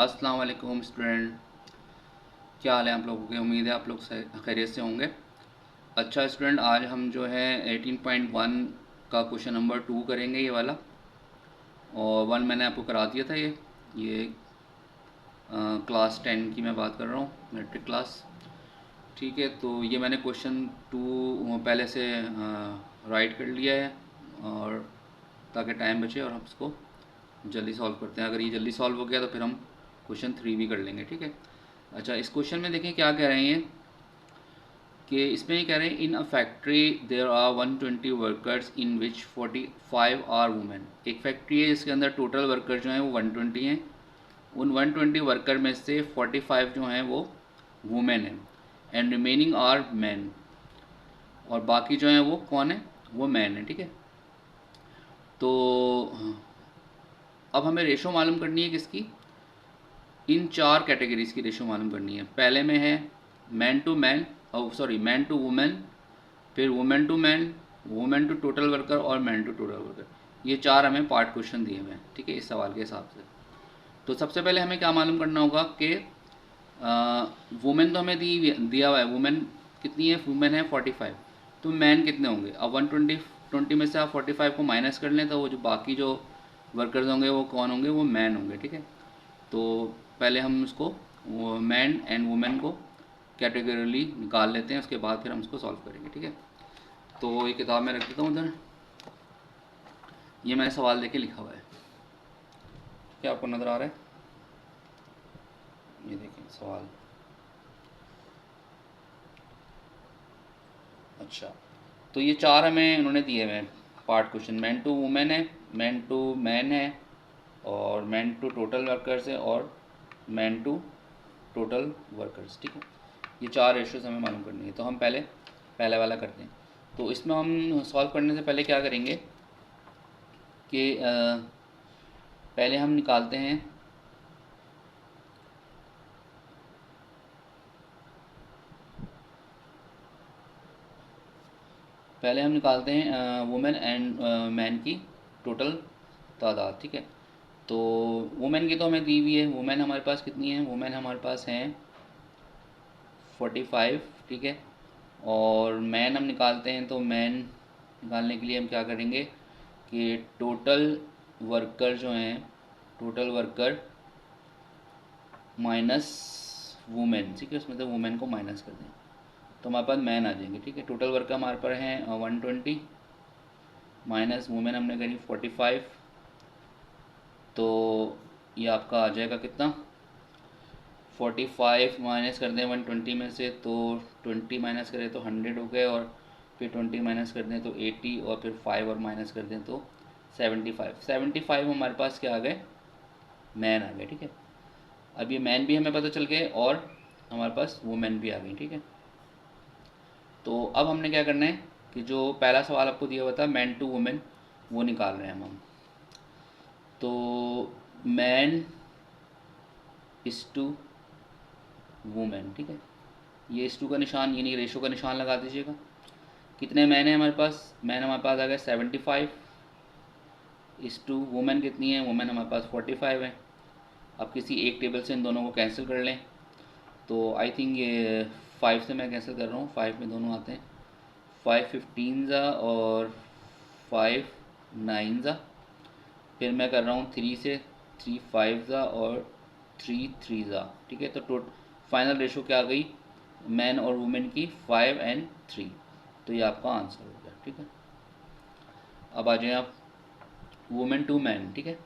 अस्सलाम वालेकुम स्टूडेंट, क्या हाल है आप लोगों के। उम्मीद है आप लोग खैरियत से होंगे। अच्छा स्टूडेंट, आज हम जो है 18.1 का क्वेश्चन नंबर 2 करेंगे, ये वाला। और 1 मैंने आपको करा दिया था। ये क्लास 10 की मैं बात कर रहा हूँ, मैट्रिक क्लास। ठीक है, तो ये मैंने क्वेश्चन 2 पहले से राइट कर लिया है, और ताकि टाइम बचे और हम इसको जल्दी सॉल्व करते हैं। अगर ये जल्दी सॉल्व हो गया तो फिर हम क्वेश्चन 3 भी कर लेंगे। ठीक है। अच्छा, इस क्वेश्चन में देखें क्या कह रहे हैं कि इसमें ये कह रहे हैं in a factory there are 120 workers in which 45 are women. एक फैक्ट्री है जिसके अंदर टोटल वर्कर जो हैं वो 120 हैं। उन 120 वर्कर में से 45 जो हैं वो वुमेन हैं, एंड रिमेनिंग आर मैन। और बाकी जो हैं वो कौन है, वो मैन है। ठीक है। तो अब हमें रेशो मालूम करनी है किसकी, इन 4 कैटेगरीज की रेशो मालूम करनी है। पहले में है man to man, sorry man to women, फिर women to man, women to total worker और मैन टू टोटल वर्कर। ये 4 हमें पार्ट क्वेश्चन दिए हुए हैं। ठीक है, इस सवाल के हिसाब से। तो सबसे पहले हमें क्या मालूम करना होगा कि वुमेन तो हमें दिया हुआ है। वुमेन कितनी है, वुमेन है 45। तो मैन कितने होंगे। अब 120 में से आप 45 को माइनस कर लें तो वो जो बाकी जो वर्कर्स होंगे वो कौन होंगे, वो मैन होंगे। ठीक है। तो पहले हम उसको मैन एंड वुमेन को कैटेगरीली निकाल लेते हैं, उसके बाद फिर हम उसको सॉल्व करेंगे। ठीक है। तो ये किताब में रख देता हूँ उधर। ये मैंने सवाल देके लिखा हुआ है, क्या आपको नज़र आ रहा है। ये देखें सवाल। अच्छा, तो ये 4 हमें उन्होंने दिए हुए हैं part question. Man to women है, मैन टू मैन है, और मैन टू टोटल वर्कर्स है, और मैन टू टोटल वर्कर्स। ठीक है। ये 4 रेशियोज हमें मालूम करनी है। तो हम पहले वाला करते हैं। तो इसमें हम सॉल्व करने से पहले क्या करेंगे कि पहले हम निकालते हैं वुमेन एंड मैन की टोटल तादाद। ठीक है। तो वुमेन की तो हमें दी हुई है। वुमेन हमारे पास कितनी है, वुमेन हमारे पास हैं 45। ठीक है। और मैन हम निकालते हैं, तो मैन निकालने के लिए हम क्या करेंगे कि टोटल वर्कर जो हैं, टोटल वर्कर माइनस वुमेन। ठीक है, उसमें से वुमेन को माइनस कर दें तो हमारे पास मैन आ जाएंगे। ठीक है। टोटल वर्कर हमारे पास हैं 120 माइनस वुमेन हमने करी 45। तो ये आपका आ जाएगा कितना, 45 माइनस कर दें 120 में से तो 20 माइनस करें तो 100 हो गए, और फिर 20 माइनस कर दें तो 80, और फिर 5 और माइनस कर दें तो 75 हमारे पास क्या आ गए, मैन आ गए। ठीक है। अब ये मैन भी हमें पता चल गए और हमारे पास वुमेन भी आ गई। ठीक है। तो अब हमने क्या करना है कि जो पहला सवाल आपको दिया हुआ था मैन टू वुमेन, वो निकाल रहे हैं हम। तो मैन इस टू वुमेन। ठीक है। ये इस टू का निशान यानी रेशो का निशान लगा दीजिएगा। कितने मैन हैं हमारे पास, मैन हमारे पास आ गए 75 इस टू वुमेन कितनी है, वुमेन हमारे पास 45 है। अब किसी एक टेबल से इन दोनों को कैंसिल कर लें तो आई थिंक ये 5 से मैं कैंसिल कर रहा हूँ, 5 में दोनों आते हैं, 5 15 ज़ा और 5 9 ज़ा। फिर मैं कर रहा हूँ 3 से, 3 5 ज़ा और 3 3 ज़ा। ठीक है। तो फाइनल रेशो क्या आ गई मैन और वुमेन की, 5 एंड 3। तो ये आपका आंसर हो गया। ठीक है। अब आ जाए आप वुमेन टू मैन। ठीक है।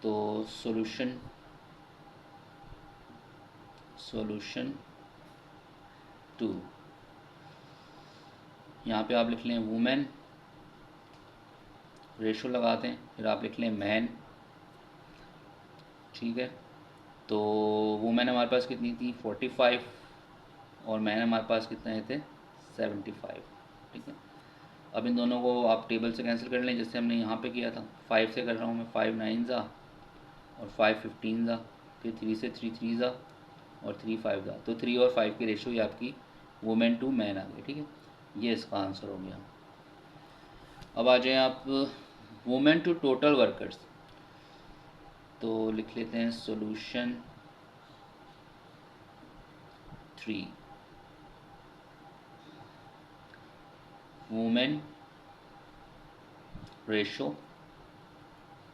तो सॉल्यूशन टू, यहाँ पे आप लिख लें वुमेन, रेशो लगा दें, फिर आप लिख लें मैन। ठीक है। तो वुमेन हमारे पास कितनी थी 45, और मैन हमारे पास कितने थे 75। ठीक है। अब इन दोनों को आप टेबल से कैंसिल कर लें जैसे हमने यहाँ पे किया था। 5 से कर रहा हूँ मैं, 5 9 ज़ा और 5 15 ज़ा, फिर 3 से 3 3 ज़ा और 3 5 ज़ा। तो 3 और 5 की रेशो ये आपकी वुमेन टू मैन आ गई। ठीक है। ये इसका आंसर हो गया। अब आ जाए आप वुमेन टू टोटल वर्कर्स। तो लिख लेते हैं solution 3, women ratio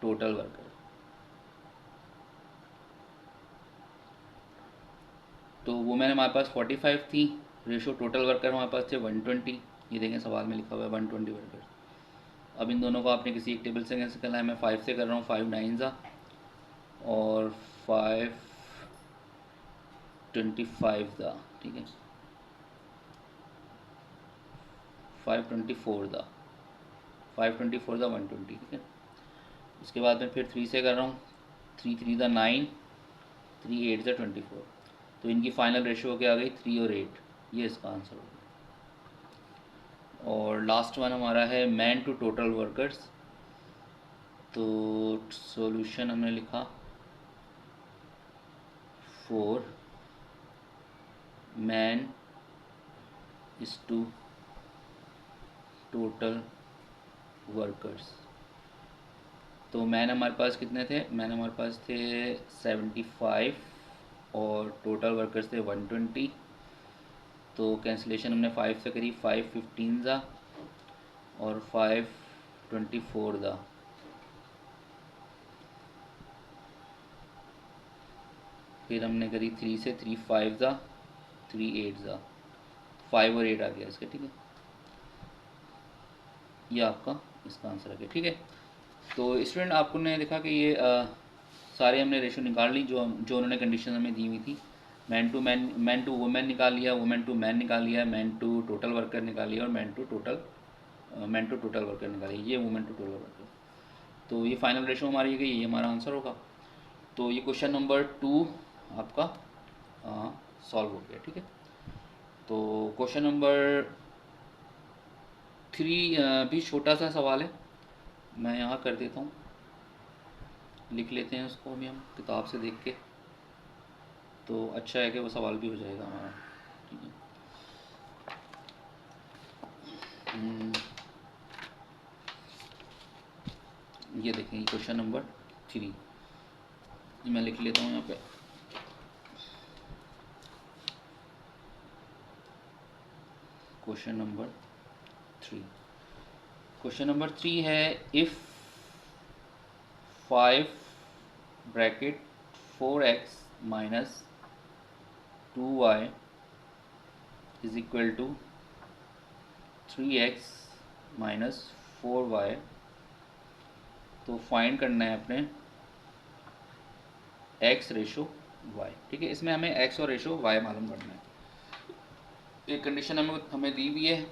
total worker. तो वुमेन हमारे पास 45 थी, रेशो टोटल वर्कर हमारे पास थे 120। ये देखें सवाल में लिखा हुआ है 120 वर्कर। अब इन दोनों को आपने किसी एक टेबल से कैसे करना है, मैं 5 से कर रहा हूँ, 5 9 ज़ा और 5 25 ज़ा, ठीक है, 5 24 ज़ा, 5 24 ज़ा 120, ठीक है। उसके बाद मैं फिर 3 से कर रहा हूँ, 3 3 ज़ा 9, 3 8 ज़ा 24। तो इनकी फाइनल रेशो क्या आ गई 3 और 8, ये इसका आंसर होगा। और लास्ट वन हमारा है मैन टू टोटल वर्कर्स। तो सॉल्यूशन हमने लिखा 4 man is to total workers. तो मैन हमारे पास कितने थे, मैन हमारे पास थे 75 और टोटल वर्कर्स थे 120। तो कैंसिलेशन हमने 5 से करी, 5 15 ज़ा और 5 24 ज़ा। फिर हमने करी 3 से, 3 5 ज़ा, 3 8 ज़ा, 5 और 8 आ गया इसका, ठीक है। ये आपका इसका आंसर आ गया, ठीक है। तो स्टूडेंट आपको ने देखा कि ये सारे हमने रेशो निकाल ली जो उन्होंने कंडीशन हमें दी हुई थी। मैन टू वुमेन निकाल लिया, वुमेन टू मैन निकाल लिया, मैन टू टोटल वर्कर निकाल लिया और मैन टू टोटल वर्कर निकाल लिया, ये वुमेन टू टोटल वर्कर। तो ये फाइनल रेशो हमारी गई, ये हमारा आंसर होगा। तो ये क्वेश्चन नंबर 2 आपका सॉल्व हो गया, ठीक है। तो क्वेश्चन नंबर 3 भी छोटा सा सवाल है, मैं यहाँ कर देता हूँ, लिख लेते हैं उसको अभी हम किताब से देख के, तो अच्छा है कि वो सवाल भी हो जाएगा हमारा, ठीक है। ये देखें क्वेश्चन नंबर 3, मैं लिख लेता हूँ यहाँ पे। क्वेश्चन नंबर 3 है, if 5 bracket 4x minus 2y is equal to 3x minus 4y। तो फाइंड करना है अपने x रेशो y, ठीक है। इसमें हमें x और रेशो y मालूम करना है। एक कंडीशन हमें दी हुई है,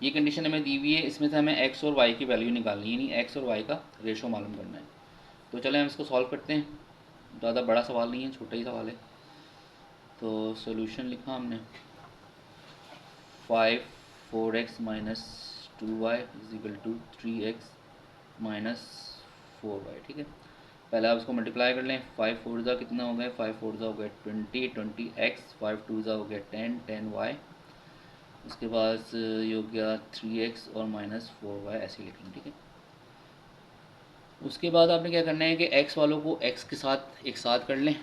ये कंडीशन हमें दी हुई है, इसमें से हमें x और y की वैल्यू निकालनी है, यानी x और y का रेशो मालूम करना है। तो चलें हम इसको सॉल्व करते हैं, ज़्यादा बड़ा सवाल नहीं है, छोटा ही सवाल है। तो सॉल्यूशन लिखा हमने 5 4x minus 2y is equal to 3x minus 4y, ठीक है। पहले आप इसको मल्टीप्लाई कर लें, 5 4 ज़ा कितना हो गया, 5 4 ज़ा हो गया 20, 20x, 5 2 ज़ा हो गया 10, 10y। उसके बाद ये हो गया 3x और माइनस 4y, ऐसे लिखेंगे, ठीक है। उसके बाद आपने क्या करना है कि x वालों को x के साथ एक साथ कर लें।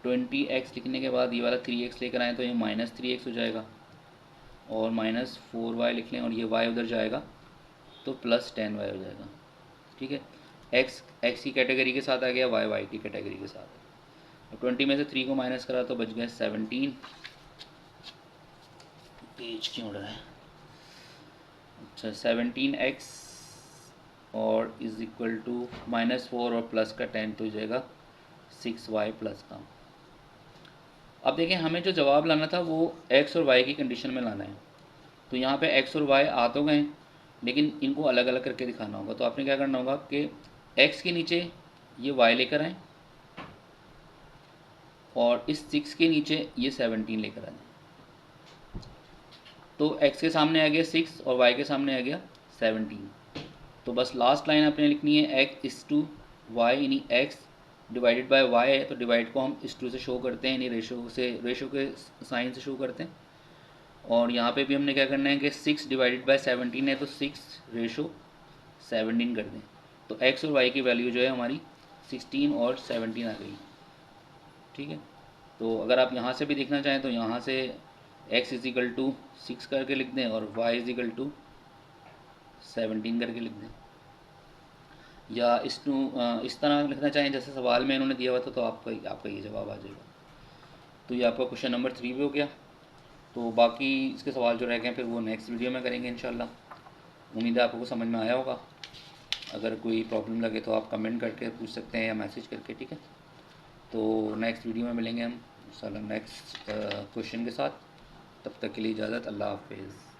20x लिखने के बाद ये वाला 3x लेकर आए तो ये माइनस 3x हो जाएगा, और माइनस 4y लिख लें और ये y उधर जाएगा तो प्लस 10y हो जाएगा, ठीक है। x की कैटेगरी के साथ आ गया, y की कैटेगरी के साथ। 20 में से 3 को माइनस करा तो बच गया 17। पेज क्यों उड़ रहा है, अच्छा 17x और इज इक्वल टू माइनस 4 और प्लस का 10 तो हो जाएगा 6y प्लस का। अब देखें हमें जो जवाब लाना था वो x और y की कंडीशन में लाना है। तो यहाँ पे x और y आ तो गए, लेकिन इनको अलग अलग करके दिखाना होगा। तो आपने क्या करना होगा कि x के नीचे ये y लेकर आएँ और इस 6 के नीचे ये 17 लेकर आ जाए। तो x के सामने आ गया 6 और y के सामने आ गया 17। तो बस लास्ट लाइन आपने लिखनी है x इस टू वाई, यानी x डिवाइडेड बाय y है, तो डिवाइड को हम इस टू से शो करते हैं, यानी रेशो के साइन से शो करते हैं। और यहाँ पे भी हमने क्या करना है कि 6 डिवाइडेड बाय 17 है तो 6:17 कर दें। तो एक्स और वाई की वैल्यू जो है हमारी 16 और 17 आ गई। ठीक है, तो अगर आप यहाँ से भी देखना चाहें तो यहाँ से x इजिकल टू 6 करके लिख दें और y इजिकल टू 17 करके लिख दें, या इस तरह लिखना चाहें जैसे सवाल में इन्होंने दिया हुआ था, तो आपका ये जवाब आ जाएगा। तो ये आपका क्वेश्चन नंबर 3 भी हो गया। तो बाकी इसके सवाल जो रह गए फिर वो नेक्स्ट वीडियो में करेंगे इंशाल्लाह। उम्मीद है आपको समझ में आया होगा। अगर कोई प्रॉब्लम लगे तो आप कमेंट करके पूछ सकते हैं या मैसेज करके। ठीक है, तो नेक्स्ट वीडियो में मिलेंगे हम इंशाल्लाह नेक्स्ट क्वेश्चन के साथ। तब तक के लिए इजाज़त, अल्लाह हाफिज़।